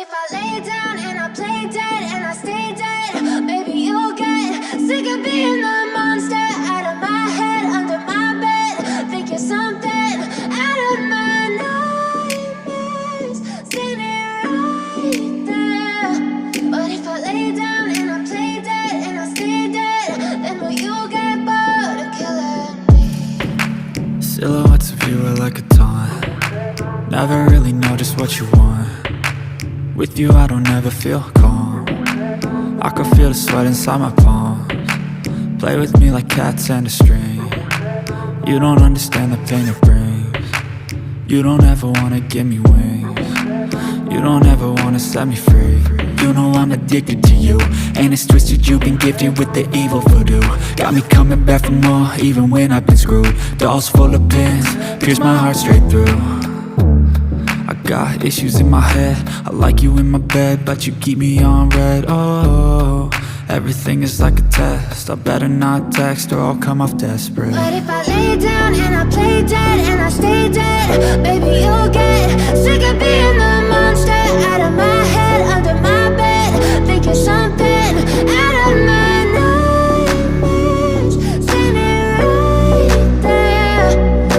if I lay down and I play dead and I stay dead, baby, you'll get sick of being the monster out of my head, under my bed. Think you're something out of my nightmares, standing right there. But if I lay down and I play dead and I stay dead, then will you get bored of killing me? Silhouettes of you are like a taunt. Never really know just what you want. With you I don't ever feel calm. I can feel the sweat inside my palms. Play with me like cats and a string. You don't understand the pain it brings. You don't ever wanna give me wings. You don't ever wanna set me free. You know I'm addicted to you, and it's twisted, you've been gifted with the evil voodoo. Got me coming back for more, even when I've been screwed. Dolls full of pins, pierce my heart straight through. I got issues in my head, I like you in my bed, but you keep me on red. Oh, everything is like a test, I better not text or I'll come off desperate. But if I lay down and I play dead and I stay dead, baby, you'll get sick of being the monster out of my head, under my bed. Think you're something out of my nightmares, standing right there.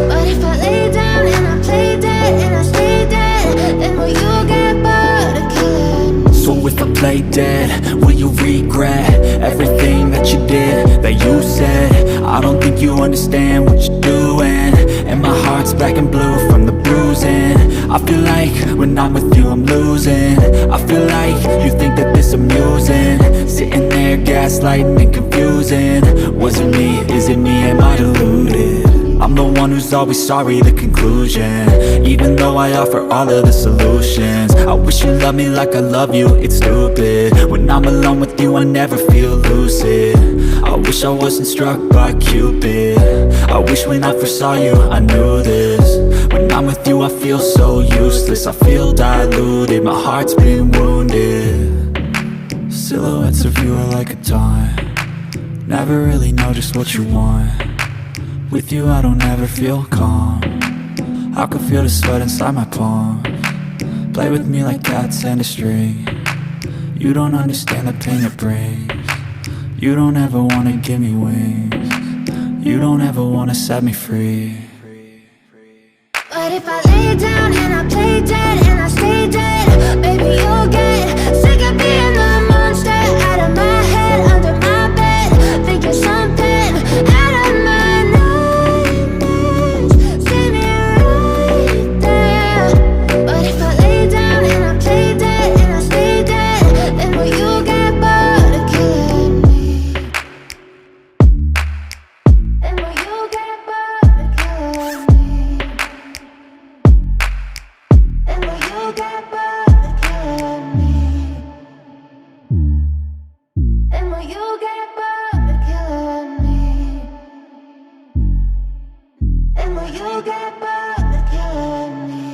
But if I lay down and I play dead and I stay dead, then will you get bored of killing me? So if I play dead, will you regret everything that you did, that you said? I don't think you understand what you're doing, and my heart's black and blue from the bruising. I feel like when I'm with you I'm losing. I feel like you think that this amusing, sitting there gaslighting and confusing. Was it me? Is it me? Am I deluded? I'm the one who's always sorry, the conclusion, even though I offer all of the solutions. I wish you loved me like I love you, it's stupid. When I'm alone with you I never feel lucid. I wish I wasn't struck by Cupid. I wish when I first saw you I knew this. When I'm with you I feel so useless, I feel diluted, my heart's been wounded. Silhouettes of you are like a taunt. Never really know just what you want. With you I don't ever feel calm. I can feel the sweat inside my palms. Play with me like cats and a string. You don't understand the pain it brings. You don't ever wanna give me wings. You don't ever wanna set me free. But if I lay down and I play dead and I stay dead, baby, you'll get sick of being the monster out of my head, under my bed. Think you're something out of my nightmares, standing right there. But if I lay down and I play dead and I stay dead, then will you get bored of killing me? Then will you get bored of killing me? And will you get bored of killing me? And will you get bored of killing me? And will you get bored of killing me?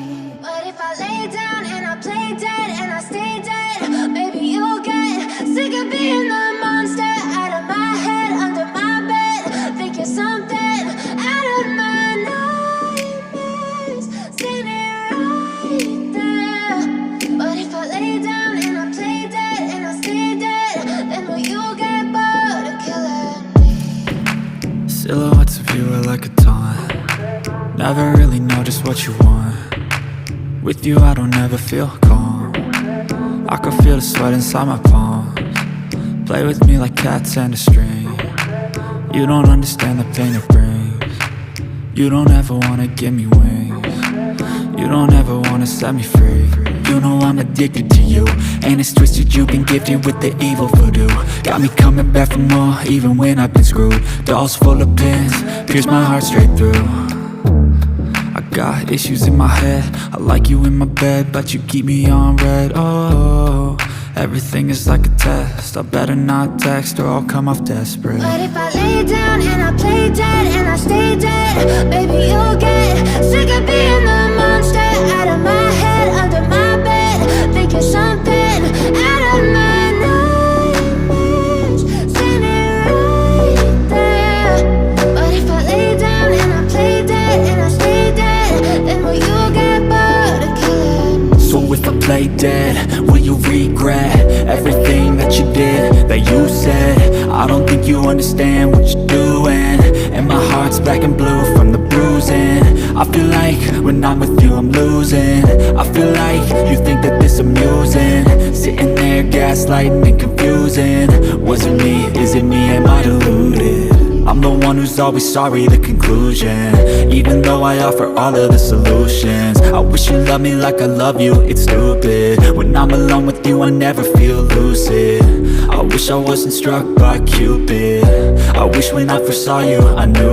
But if I lay down and I play dead and I stay dead, baby, you'll get sick of being the monster out of my head, under my bed. Think you're something out of my nightmares, standing right there. But if I lay down and I play dead and I stay dead, then will you get bored of killing me? Silhouettes of you are like a taunt. Never really know just what you want. With you I don't ever feel calm. I can feel the sweat inside my palms. Play with me like cats and a string. You don't understand the pain it brings. You don't ever wanna give me wings. You don't ever wanna set me free. You know I'm addicted to you, and it's twisted, you've been gifted with the evil voodoo. Got me coming back for more, even when I've been screwed. Dolls full of pins, pierce my heart straight through. I got issues in my head, I like you in my bed, but you keep me on red. Oh, everything is like a test, I better not text or I'll come off desperate. But if I lay down and I play dead and I stay dead, baby, you'll get sick of being the monster out of my head, under my bed. Think you're something out of my nightmares, standing right there. But if I lay down and I play dead and I stay dead, then will you get bored of killing me? So if I play dead, Will you regret everything that you did, that you said? I don't think you understand what you're doing, and my heart's black and blue from the bruising. I feel like when I'm with you I'm losing. I feel like you think that this amusing, sitting there gaslighting and confusing. Was it me? Is it me? Am I deluded? I'm the one who's always sorry, the conclusion, even though I offer all of the solutions. I wish you loved me like I love you, it's stupid. When I'm alone with you I never feel lucid. I wish I wasn't struck by Cupid. I wish when I first saw you I knew